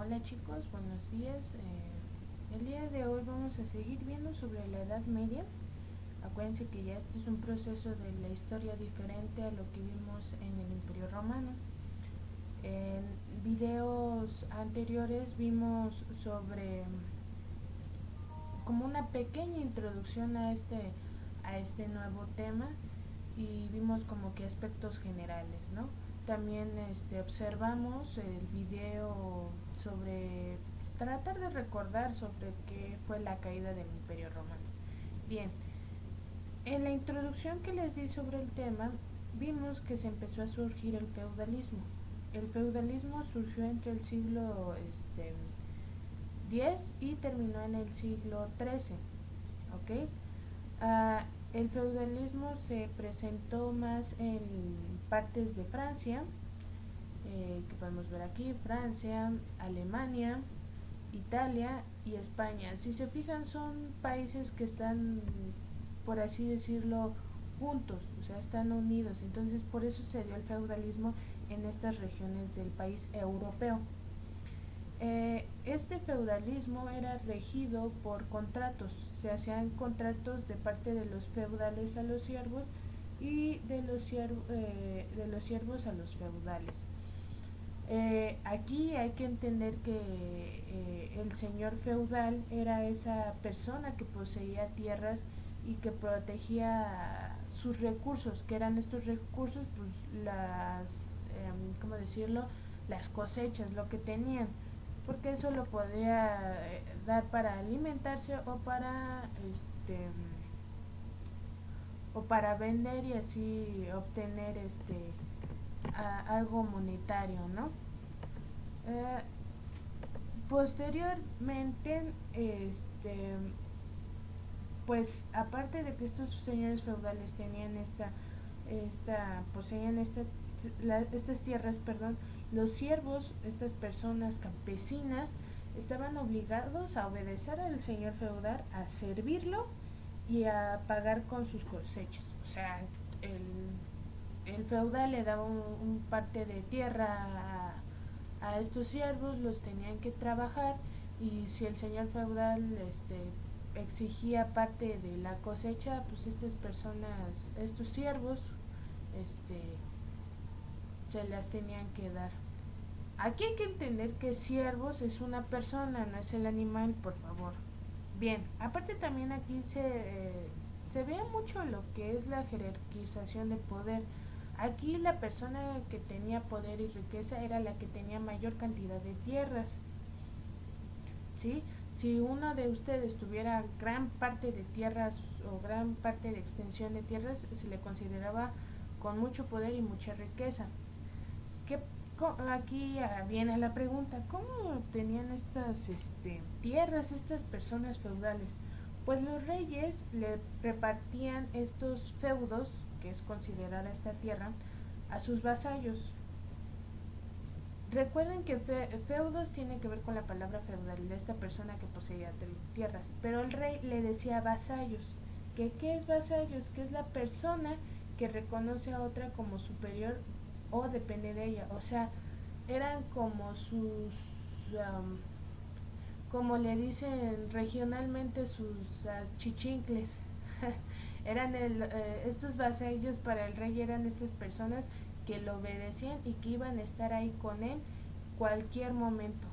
Hola chicos, buenos días. El día de hoy vamos a seguir viendo sobre la Edad Media. Acuérdense que ya este es un proceso de la historia diferente a lo que vimos en el Imperio Romano. En videos anteriores vimos sobre como una pequeña introducción a este nuevo tema y vimos como que aspectos generales, ¿no? También observamos el video sobre tratar de recordar sobre qué fue la caída del Imperio Romano. Bien, en la introducción que les di sobre el tema, vimos que se empezó a surgir el feudalismo. El feudalismo surgió entre el siglo X y terminó en el siglo XIII. ¿Ok? El feudalismo se presentó más en partes de Francia, que podemos ver aquí: Francia, Alemania, Italia y España. Si se fijan, son países que están, por así decirlo, juntos, o sea, están unidos. Entonces, por eso se dio el feudalismo en estas regiones del país europeo. Este feudalismo era regido por contratos. Se hacían contratos de parte de los feudales a los siervos y de los siervos a los feudales. Aquí hay que entender que el señor feudal era esa persona que poseía tierras y que protegía sus recursos, que eran estos recursos, pues ¿cómo decirlo? Las cosechas, lo que tenían, porque eso lo podía dar para alimentarse o para vender y así obtener algo monetario, ¿no? Eh, Posteriormente, pues aparte de que estos señores feudales tenían poseían estas tierras, perdón, los siervos, estas personas campesinas, estaban obligados a obedecer al señor feudal, a servirlo y a pagar con sus cosechas. O sea, el feudal le daba un parte de tierra a estos siervos, los tenían que trabajar, y si el señor feudal exigía parte de la cosecha, pues estas personas, estos siervos, este, se las tenían que dar. Aquí hay que entender que siervos es una persona, no es el animal, por favor. Bien, aparte también aquí se ve mucho lo que es la jerarquización de poder. Aquí la persona que tenía poder y riqueza era la que tenía mayor cantidad de tierras. ¿Sí? Si uno de ustedes tuviera gran parte de tierras o gran parte de extensión de tierras, se le consideraba con mucho poder y mucha riqueza. ¿Qué, aquí viene la pregunta: ¿cómo tenían estas tierras estas personas feudales? Pues los reyes le repartían estos feudos, que es considerada esta tierra, a sus vasallos. Recuerden que feudos tiene que ver con la palabra feudal, de esta persona que poseía tierras, pero el rey le decía vasallos. ¿Qué es vasallos? Que es la persona que reconoce a otra como superior o depende de ella. O sea, eran como como le dicen regionalmente, sus chichincles. Eran estos vasallos para el rey, eran estas personas que lo obedecían y que iban a estar ahí con él cualquier momento.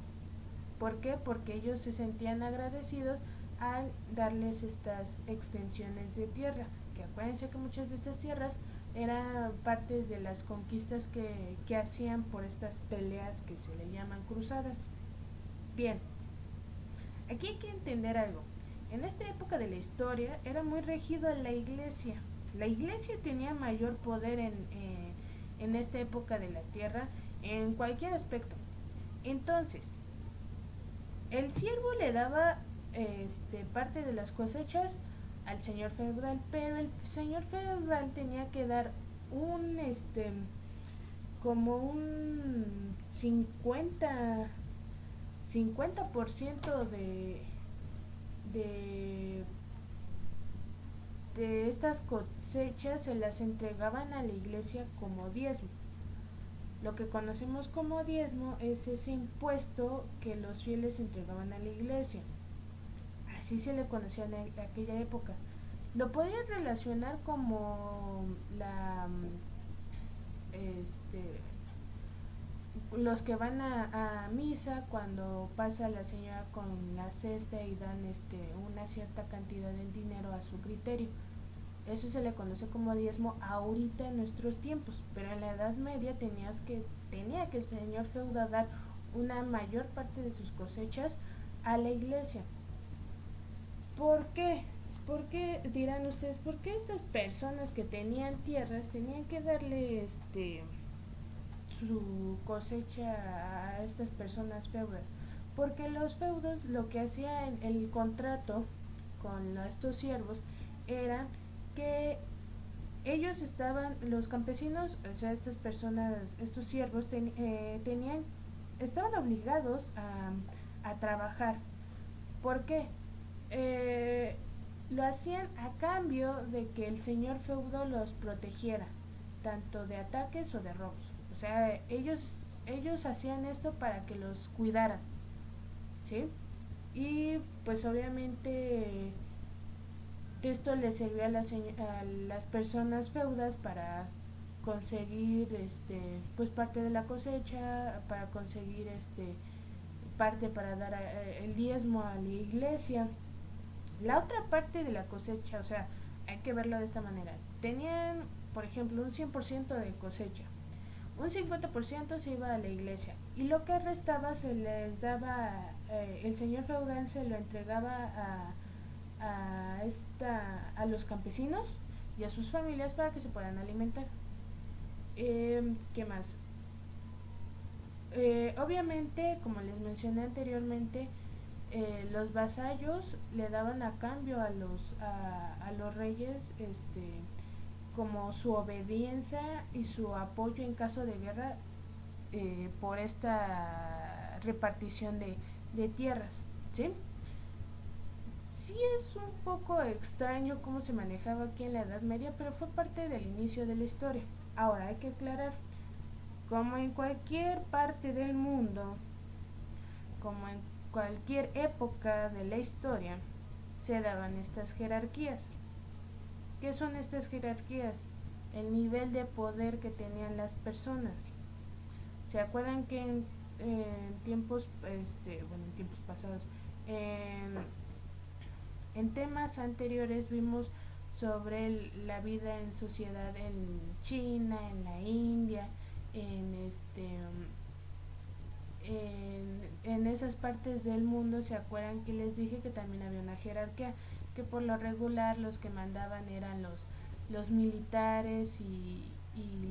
¿Por qué? Porque ellos se sentían agradecidos al darles estas extensiones de tierra, que acuérdense que muchas de estas tierras eran parte de las conquistas que hacían por estas peleas que se le llaman cruzadas. Bien, aquí hay que entender algo. En esta época de la historia era muy regido a la iglesia. La iglesia tenía mayor poder en esta época de la tierra en cualquier aspecto. Entonces, el siervo le daba parte de las cosechas al señor feudal, pero el señor feudal tenía que dar un como un 50% de de estas cosechas, se las entregaban a la iglesia como diezmo. Lo que conocemos como diezmo es ese impuesto que los fieles entregaban a la iglesia. Así se le conocía en aquella época. Lo podrían relacionar como este los que van a misa cuando pasa la señora con la cesta y dan una cierta cantidad de dinero a su criterio. Eso se le conoce como diezmo ahorita en nuestros tiempos, pero en la Edad Media tenía que el señor feudal dar una mayor parte de sus cosechas a la iglesia. ¿Por qué? ¿Por qué dirán ustedes? ¿Por qué estas personas que tenían tierras tenían que darle su cosecha a estas personas feudas? Porque los feudos lo que hacía en el contrato con estos siervos era que ellos los campesinos, o sea, estas personas, estos siervos estaban obligados a trabajar. ¿Por qué? Eh, lo hacían a cambio de que el señor feudo los protegiera, tanto de ataques o de robos. O sea, ellos hacían esto para que los cuidaran, ¿sí? Y pues obviamente esto le sirvió a las personas feudas para conseguir pues parte de la cosecha, para conseguir parte para dar el diezmo a la iglesia. La otra parte de la cosecha, o sea, hay que verlo de esta manera. Tenían, por ejemplo, un 100% de cosecha. Un 50% se iba a la iglesia y lo que restaba se les daba, el señor feudal se lo entregaba a los campesinos y a sus familias para que se puedan alimentar. ¿Qué más? Obviamente, como les mencioné anteriormente, los vasallos le daban a cambio a los reyes como su obediencia y su apoyo en caso de guerra por esta repartición de tierras, ¿sí? Sí es un poco extraño cómo se manejaba aquí en la Edad Media, pero fue parte del inicio de la historia. Ahora hay que aclarar, como en cualquier parte del mundo, como en cualquier época de la historia, se daban estas jerarquías. ¿Qué son estas jerarquías? El nivel de poder que tenían las personas. ¿Se acuerdan que en tiempos, en tiempos pasados, en temas anteriores vimos sobre la vida en sociedad en China, en la India, en en esas partes del mundo? ¿Se acuerdan que les dije que también había una jerarquía? Que por lo regular los que mandaban eran los militares y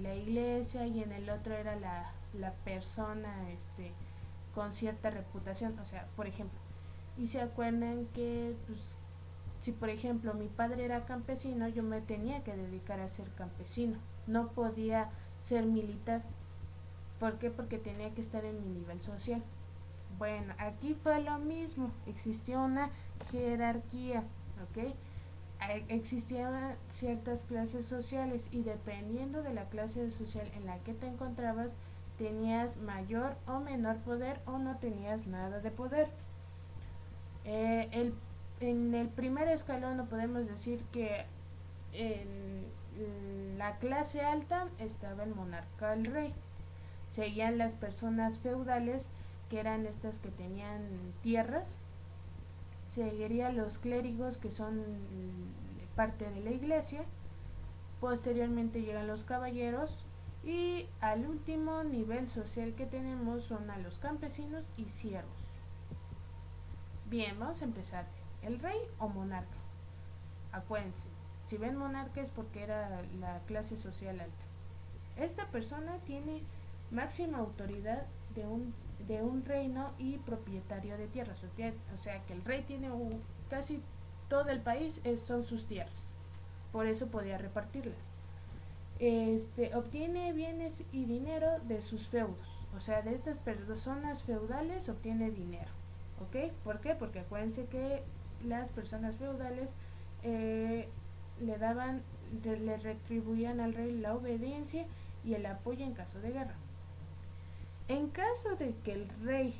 la iglesia, y en el otro era la persona con cierta reputación. O sea, por ejemplo, y se acuerdan que pues, si por ejemplo mi padre era campesino, yo me tenía que dedicar a ser campesino, no podía ser militar. ¿Por qué? Porque tenía que estar en mi nivel social. Bueno, aquí fue lo mismo, existió una jerarquía, ¿ok? Existían ciertas clases sociales y dependiendo de la clase social en la que te encontrabas, tenías mayor o menor poder o no tenías nada de poder. En el primer escalón no podemos decir que en la clase alta estaba el monarca, el rey. Seguían las personas feudales, que eran estas que tenían tierras. Seguirían los clérigos, que son parte de la iglesia. Posteriormente llegan los caballeros. Y al último nivel social que tenemos son a los campesinos y siervos. Bien, vamos a empezar. ¿El rey o monarca? Acuérdense, si ven monarca es porque era la clase social alta. Esta persona tiene máxima autoridad de un reino y propietario de tierras. O sea que el rey tiene casi todo el país, son sus tierras. Por eso podía repartirlas. Obtiene bienes y dinero de sus feudos. O sea, de estas personas feudales obtiene dinero. ¿Ok? ¿Por qué? Porque acuérdense que las personas feudales le retribuían al rey la obediencia y el apoyo en caso de guerra. En caso de que el rey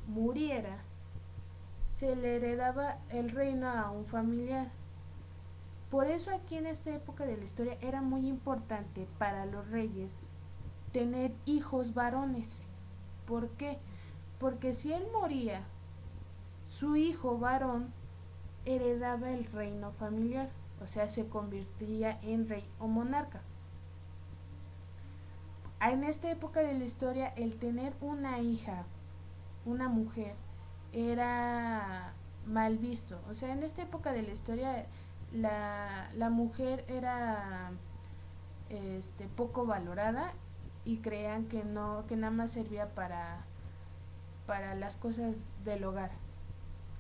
muriera, se le heredaba el reino a un familiar. Por eso aquí en esta época de la historia era muy importante para los reyes tener hijos varones. ¿Por qué? Porque si él moría, su hijo varón heredaba el reino familiar, o sea, se convertiría en rey o monarca. En esta época de la historia, el tener una hija, una mujer, era mal visto. O sea, en esta época de la historia, la mujer era poco valorada y creían que no, que nada más servía para las cosas del hogar,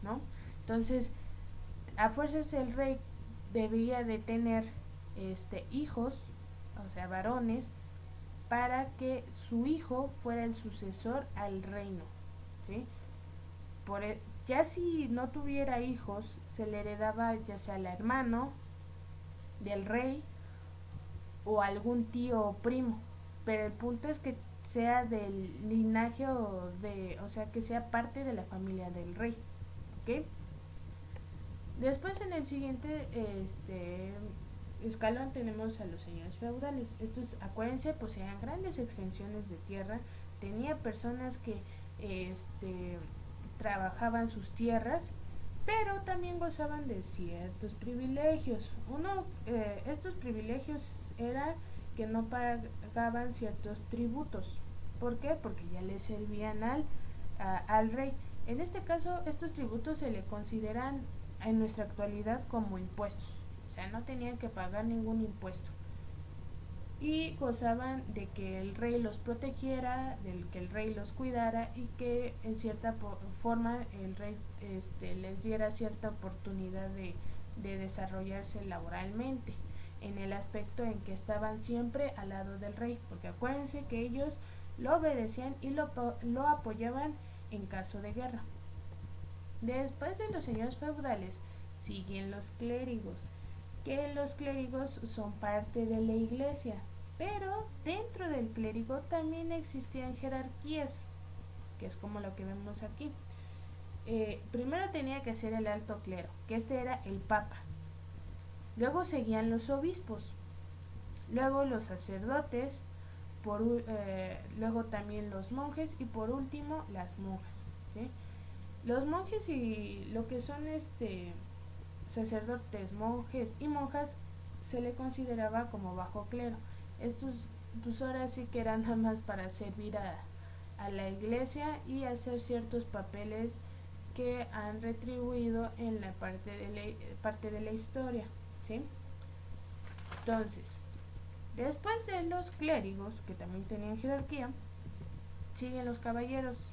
¿no? Entonces, a fuerzas el rey debía de tener hijos, o sea, varones, para que su hijo fuera el sucesor al reino, ¿sí? Ya si no tuviera hijos, se le heredaba ya sea al hermano del rey o algún tío o primo, pero el punto es que sea del linaje o sea, que sea parte de la familia del rey, ¿ok? Después en el siguiente escalón tenemos a los señores feudales. Estos, acuérdense, poseían grandes extensiones de tierra, tenía personas que trabajaban sus tierras, pero también gozaban de ciertos privilegios. Estos privilegios era que no pagaban ciertos tributos. ¿Por qué? Porque ya le servían al rey. En este caso, estos tributos se le consideran en nuestra actualidad como impuestos. O sea, no tenían que pagar ningún impuesto. Y gozaban de que el rey los protegiera, de que el rey los cuidara y que en cierta forma el rey les diera cierta oportunidad de desarrollarse laboralmente, en el aspecto en que estaban siempre al lado del rey, porque acuérdense que ellos lo obedecían y lo apoyaban en caso de guerra. Después de los señores feudales siguen los clérigos, que los clérigos son parte de la iglesia, pero dentro del clérigo también existían jerarquías, que es como lo que vemos aquí. Primero tenía que ser el alto clero, que era el papa. Luego seguían los obispos, luego los sacerdotes, luego también los monjes y por último las monjas, ¿sí? Los monjes y lo que son sacerdotes, monjes y monjas se le consideraba como bajo clero. Estos pues ahora sí que eran nada más para servir a la iglesia y hacer ciertos papeles que han retribuido en la parte de la historia, ¿sí? Entonces, después de los clérigos, que también tenían jerarquía, siguen los caballeros.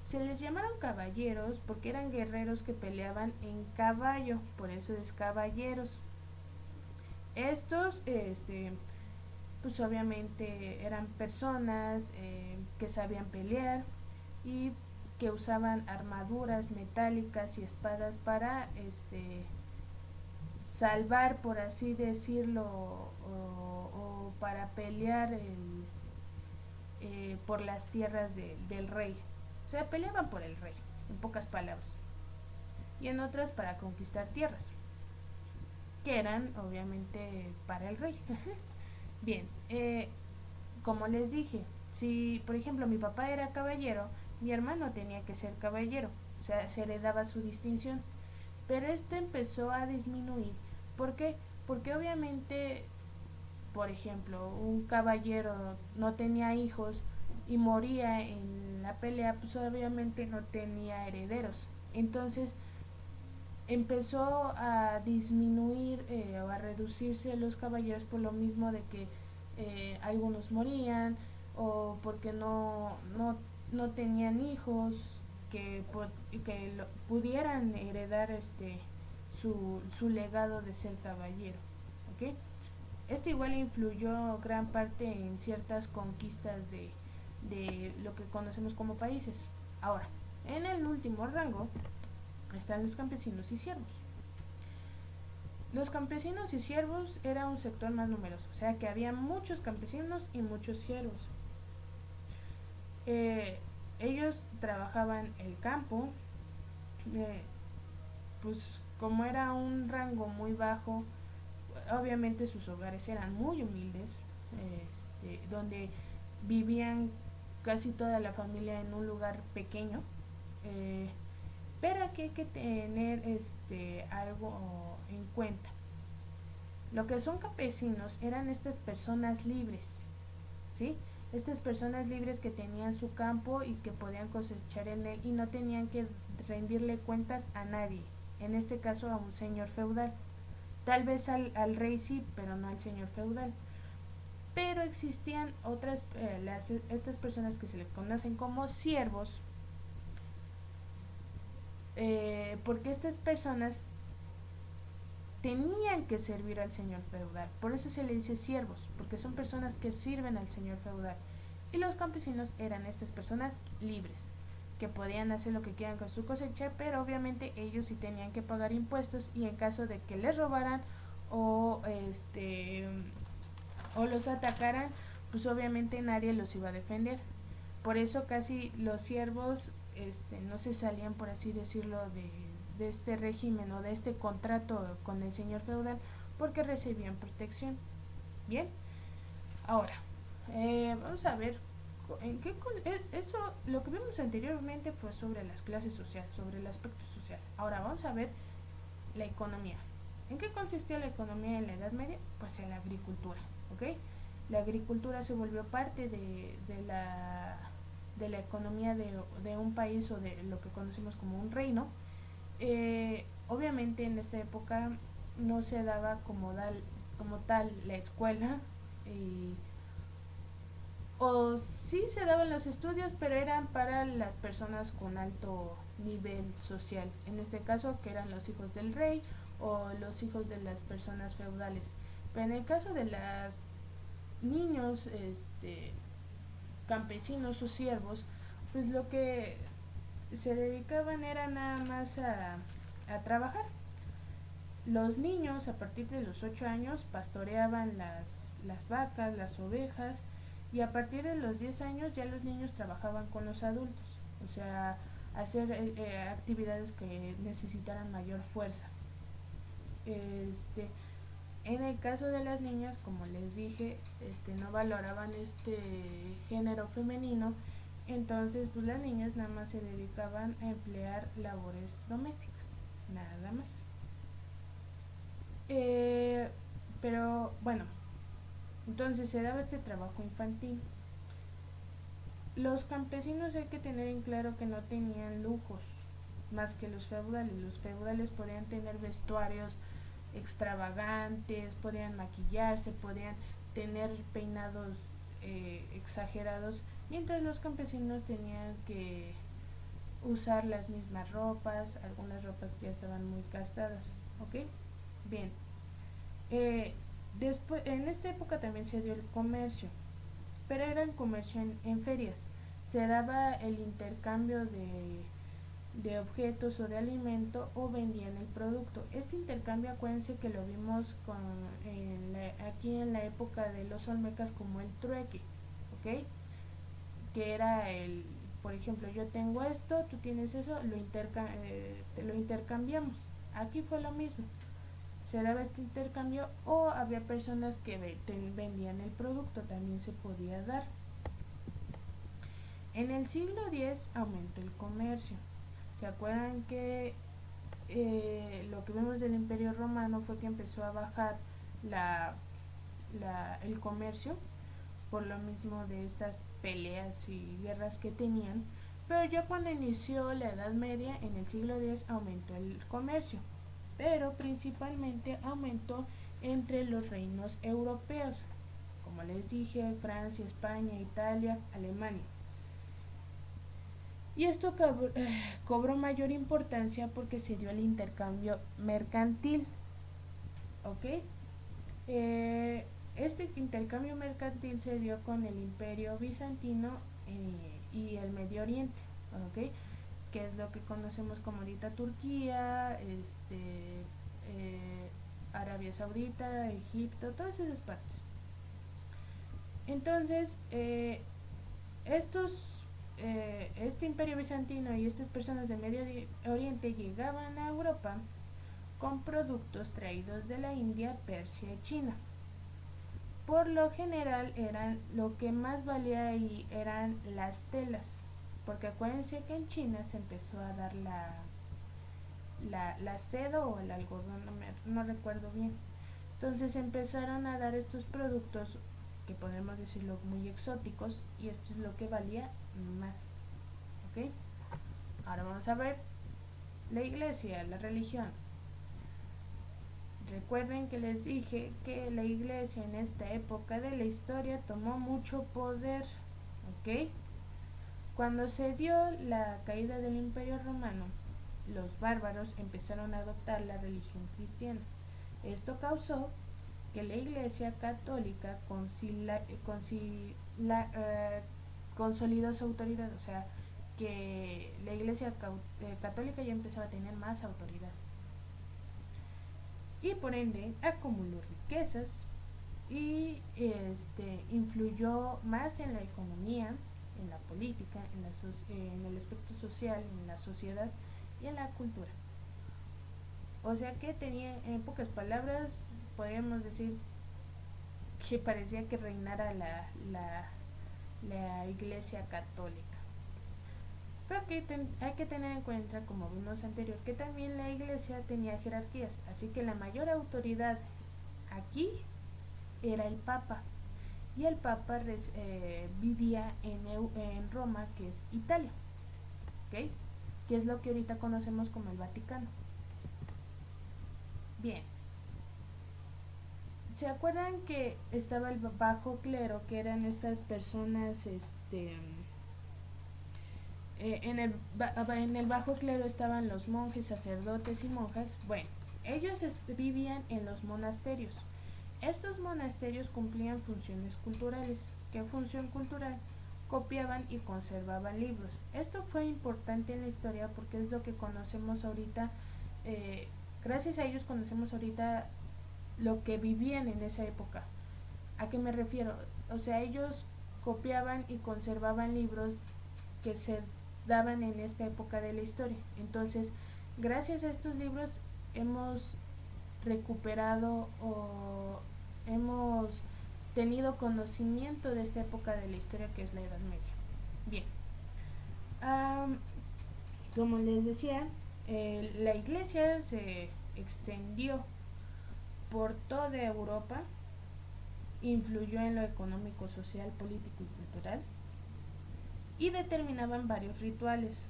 Se les llamaron caballeros porque eran guerreros que peleaban en caballo, por eso es caballeros. Estos, pues obviamente eran personas que sabían pelear y que usaban armaduras metálicas y espadas para salvar, por así decirlo, o para pelear por las tierras del rey. O sea, peleaban por el rey, en pocas palabras. Y en otras para conquistar tierras, que eran obviamente para el rey. Bien, como les dije, si por ejemplo mi papá era caballero, mi hermano tenía que ser caballero, o sea, se heredaba su distinción. Pero esto empezó a disminuir. ¿Por qué? Porque obviamente, por ejemplo, un caballero no tenía hijos y moría en la pelea, pues obviamente no tenía herederos. Entonces empezó a disminuir o a reducirse los caballeros por lo mismo de que algunos morían o porque no tenían hijos que pudieran heredar su legado de ser caballero, ¿ok? Esto igual influyó gran parte en ciertas conquistas de lo que conocemos como países. Ahora, en el último rango están los campesinos y siervos. Los campesinos y siervos era un sector más numeroso, o sea que había muchos campesinos y muchos siervos. Eh, Ellos trabajaban el campo, eh, pues como era un rango muy bajo, obviamente sus hogares eran muy humildes, donde vivían casi toda la familia en un lugar pequeño, eh, pero aquí hay que tener algo en cuenta. Lo que son campesinos eran estas personas libres, ¿sí? Estas personas libres que tenían su campo y que podían cosechar en él y no tenían que rendirle cuentas a nadie, en este caso a un señor feudal. Tal vez al rey sí, pero no al señor feudal. Pero existían estas personas que se le conocen como siervos, porque estas personas tenían que servir al señor feudal. Por eso se le dice siervos, porque son personas que sirven al señor feudal. Y los campesinos eran estas personas libres, que podían hacer lo que quieran con su cosecha, pero obviamente ellos sí tenían que pagar impuestos y en caso de que les robaran o o los atacaran, pues obviamente nadie los iba a defender. Por eso casi los siervos no se salían, por así decirlo, de este régimen o de este contrato con el señor feudal porque recibían protección. Bien, ahora vamos a ver en qué eso lo que vimos anteriormente fue sobre las clases sociales, sobre el aspecto social. Ahora vamos a ver la economía. ¿En qué consistía la economía en la Edad Media? Pues en la agricultura, ¿ok? La agricultura se volvió parte de la economía de un país o de lo que conocemos como un reino. Obviamente en esta época no se daba como tal la escuela, y, o sí se daban los estudios, pero eran para las personas con alto nivel social, en este caso que eran los hijos del rey o los hijos de las personas feudales. Pero en el caso de los niños campesinos o siervos, pues lo que se dedicaban era nada más a trabajar. Los niños a partir de los 8 años pastoreaban las vacas, las ovejas, y a partir de los 10 años ya los niños trabajaban con los adultos, o sea, hacer actividades que necesitaran mayor fuerza. Este, en el caso de las niñas, como les dije, no valoraban este género femenino, entonces pues las niñas nada más se dedicaban a emplear labores domésticas, nada más. Eh, pero bueno, entonces se daba este trabajo infantil. Los campesinos hay que tener en claro que no tenían lujos más que los feudales. Los feudales podían tener vestuarios extravagantes, podían maquillarse, podían tener peinados exagerados, mientras los campesinos tenían que usar las mismas ropas, algunas ropas ya estaban muy gastadas, ¿ok? Bien, después, en esta época también se dio el comercio, pero era el comercio en ferias. Se daba el intercambio de objetos o de alimento o vendían el producto. Este intercambio, acuérdense que lo vimos aquí en la época de los olmecas como el trueque, ¿ok? Que era por ejemplo, yo tengo esto, tú tienes eso, te lo intercambiamos. Aquí fue lo mismo, se daba este intercambio o había personas que vendían el producto, también se podía dar. En el siglo X aumentó el comercio. ¿Se acuerdan que lo que vemos del Imperio Romano fue que empezó a bajar la, el comercio por lo mismo de estas peleas y guerras que tenían? Pero ya cuando inició la Edad Media, en el siglo X aumentó el comercio, pero principalmente aumentó entre los reinos europeos, como les dije, Francia, España, Italia, Alemania. Y esto cobró mayor importancia porque se dio el intercambio mercantil, ¿ok? Este intercambio mercantil se dio con el Imperio Bizantino y el Medio Oriente, ¿ok? Que es lo que conocemos como ahorita Turquía, Arabia Saudita, Egipto, todas esas partes. Entonces, estos este imperio bizantino y estas personas del Medio Oriente llegaban a Europa con productos traídos de la India, Persia y China. Por lo general eran lo que más valía ahí eran las telas, porque acuérdense que en China se empezó a dar la seda o el algodón, no recuerdo bien. Entonces empezaron a dar estos productos que podemos decirlo muy exóticos y esto es lo que valía más. ¿Ok? Ahora vamos a ver la iglesia, la religión. Recuerden que les dije que la iglesia en esta época de la historia tomó mucho poder. ¿Ok? Cuando se dio la caída del Imperio Romano, los bárbaros empezaron a adoptar la religión cristiana. Esto causó que la Iglesia Católica consolidó su autoridad, o sea, que la Iglesia Católica ya empezaba a tener más autoridad y por ende acumuló riquezas y influyó más en la economía, en la política, en el aspecto social, en la sociedad y en la cultura. O sea que tenía, en pocas palabras, podríamos decir que parecía que reinara la iglesia católica. Pero que hay que tener en cuenta, como vimos anterior, que también la iglesia tenía jerarquías, así que la mayor autoridad aquí era el papa. Y el papa vivía en Roma, que es Italia, ¿ok? Que es lo que ahorita conocemos como el Vaticano. Bien, ¿se acuerdan que estaba el bajo clero, que eran estas personas, en el bajo clero estaban los monjes, sacerdotes y monjas? Bueno, ellos vivían en los monasterios. Estos monasterios cumplían funciones culturales. ¿Qué función cultural? Copiaban y conservaban libros. Esto fue importante en la historia porque es lo que conocemos ahorita. Gracias a ellos conocemos ahorita lo que vivían en esa época. ¿A qué me refiero? O sea, ellos copiaban y conservaban libros que se daban en esta época de la historia. Entonces, gracias a estos libros hemos recuperado o hemos tenido conocimiento de esta época de la historia que es la Edad Media. Bien, como les decía, la iglesia se extendió por toda Europa, influyó en lo económico, social, político y cultural y determinaban varios rituales,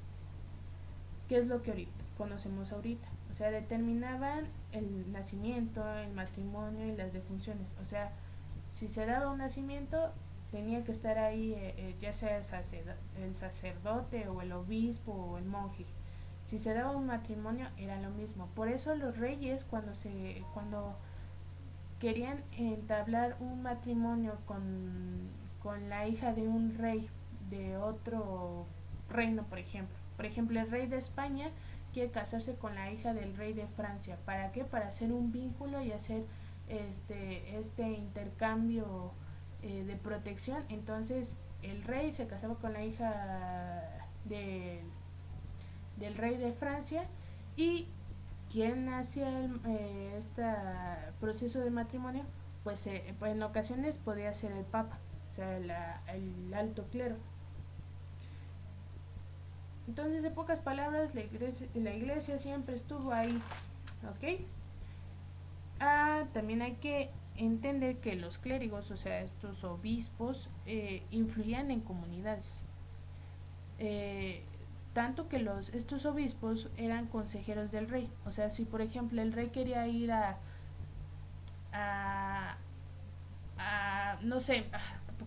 que es lo que ahorita conocemos ahorita. O sea, determinaban el nacimiento, el matrimonio y las defunciones. O sea, si se daba un nacimiento, tenía que estar ahí ya sea el sacerdote o el obispo o el monje. Si se daba un matrimonio, era lo mismo. Por eso los reyes, cuando querían entablar un matrimonio con la hija de un rey de otro reino, por ejemplo, el rey de España quiere casarse con la hija del rey de Francia. ¿Para qué? Para hacer un vínculo y hacer este intercambio de protección. Entonces el rey se casaba con la hija del rey de Francia y quien hacía este proceso de matrimonio, pues en ocasiones podía ser el papa, o sea, el alto clero. Entonces, en pocas palabras, la iglesia siempre estuvo ahí, ¿ok? También hay que entender que los clérigos, o sea, estos obispos, influían en comunidades. Tanto que estos obispos eran consejeros del rey. O sea, si por ejemplo el rey quería ir a, no sé,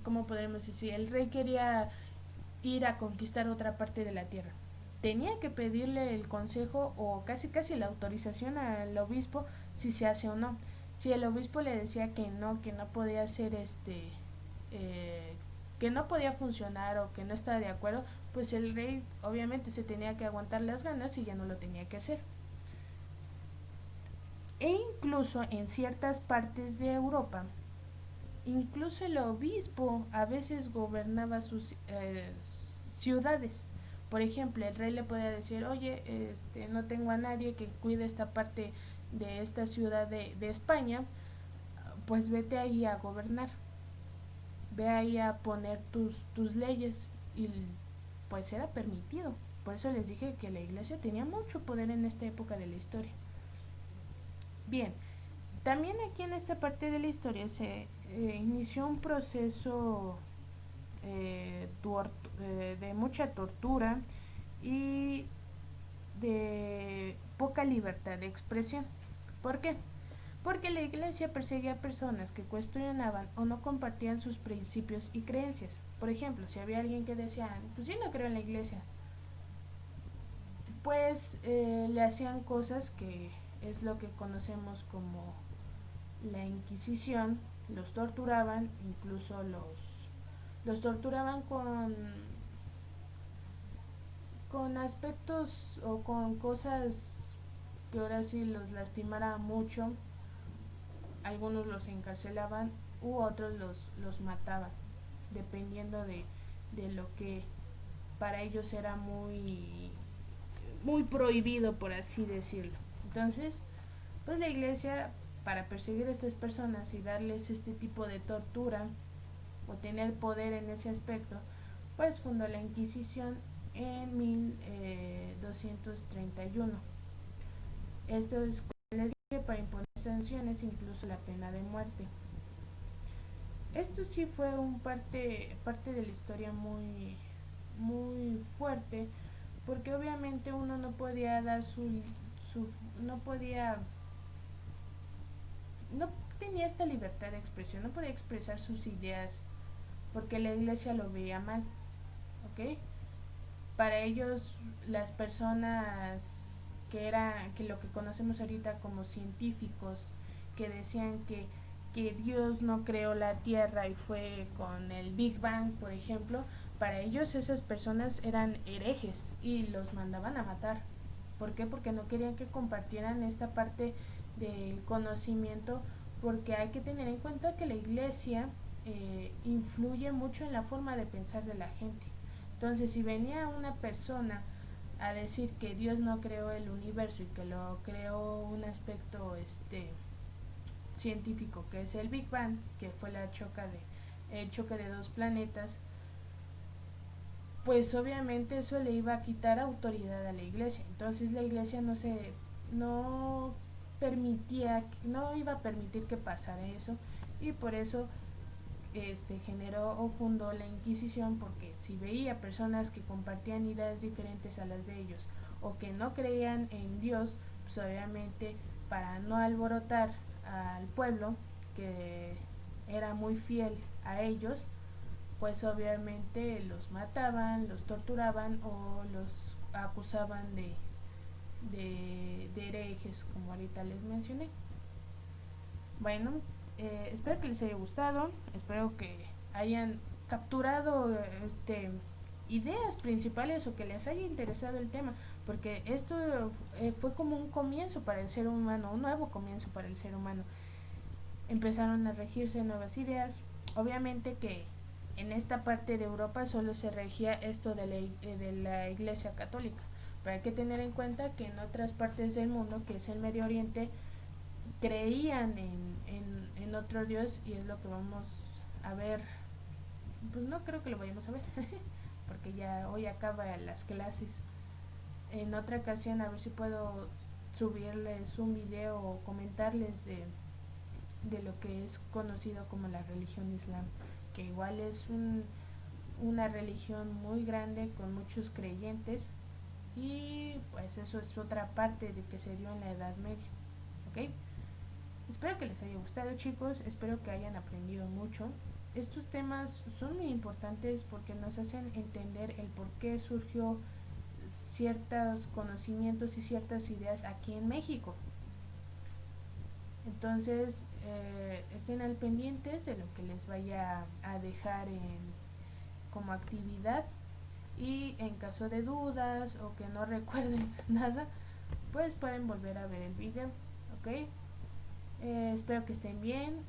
¿cómo podremos decir? El rey quería ir a conquistar otra parte de la tierra. Tenía que pedirle el consejo o casi casi la autorización al obispo si se hace o no. Si el obispo le decía que no podía hacer que no podía funcionar o que no estaba de acuerdo, pues el rey obviamente se tenía que aguantar las ganas y ya no lo tenía que hacer. E incluso en ciertas partes de Europa, incluso el obispo a veces gobernaba ciudades. Por ejemplo, el rey le podía decir, oye, no tengo a nadie que cuide esta parte de esta ciudad de España, pues vete ahí a gobernar, ve ahí a poner tus leyes, y pues era permitido. Por eso les dije que la iglesia tenía mucho poder en esta época de la historia. Bien, también aquí en esta parte de la historia se inició un proceso de mucha tortura y de poca libertad de expresión. ¿Por qué? Porque la iglesia perseguía a personas que cuestionaban o no compartían sus principios y creencias. Por ejemplo, si había alguien que decía, pues yo no creo en la iglesia, pues le hacían cosas que es lo que conocemos como la Inquisición, los torturaban, incluso los torturaban con aspectos o con cosas que ahora sí los lastimara mucho. Algunos los encarcelaban u otros los mataban, dependiendo de lo que para ellos era muy prohibido, por así decirlo. Entonces, pues la iglesia, para perseguir a estas personas y darles este tipo de tortura o tener poder en ese aspecto, pues fundó la Inquisición en 1231. Esto es, como les dije, para imponer sanciones, incluso la pena de muerte. Esto sí fue parte de la historia muy fuerte, porque obviamente uno no podía dar no podía, no tenía esta libertad de expresión, no podía expresar sus ideas porque la iglesia lo veía mal, ¿ok? Para ellos, las personas que lo que conocemos ahorita como científicos, que decían que Dios no creó la Tierra y fue con el Big Bang, por ejemplo, para ellos esas personas eran herejes y los mandaban a matar. ¿Por qué? Porque no querían que compartieran esta parte del conocimiento, porque hay que tener en cuenta que la iglesia influye mucho en la forma de pensar de la gente. Entonces, si venía una persona a decir que Dios no creó el universo y que lo creó un aspecto científico, que es el Big Bang, que fue el choque de dos planetas, pues obviamente eso le iba a quitar autoridad a la iglesia. Entonces la iglesia no no iba a permitir que pasara eso, y por eso generó o fundó la Inquisición, porque si veía personas que compartían ideas diferentes a las de ellos o que no creían en Dios, pues obviamente, para no alborotar al pueblo que era muy fiel a ellos, pues obviamente los mataban, los torturaban o los acusaban de herejes, como ahorita les mencioné. Bueno, espero que les haya gustado, espero que hayan capturado ideas principales o que les haya interesado el tema, porque esto fue como un comienzo para el ser humano, un nuevo comienzo para el ser humano. Empezaron a regirse nuevas ideas. Obviamente que en esta parte de Europa solo se regía esto de la Iglesia Católica, pero hay que tener en cuenta que en otras partes del mundo, que es el Medio Oriente, creían en otro Dios, y es lo que vamos a ver. Pues no creo que lo vayamos a ver porque ya hoy acaba las clases. En otra ocasión a ver si puedo subirles un video o comentarles de lo que es conocido como la religión islam, que igual es una religión muy grande con muchos creyentes, y pues eso es otra parte de que se dio en la Edad Media. ¿Ok? Espero que les haya gustado, chicos, espero que hayan aprendido mucho. Estos temas son muy importantes porque nos hacen entender el por qué surgió ciertos conocimientos y ciertas ideas aquí en México. Entonces, estén al pendientes de lo que les vaya a dejar como actividad, y en caso de dudas o que no recuerden nada, pues pueden volver a ver el video. ¿Ok? Espero que estén bien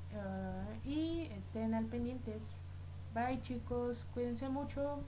y estén al pendientes. Bye, chicos, cuídense mucho.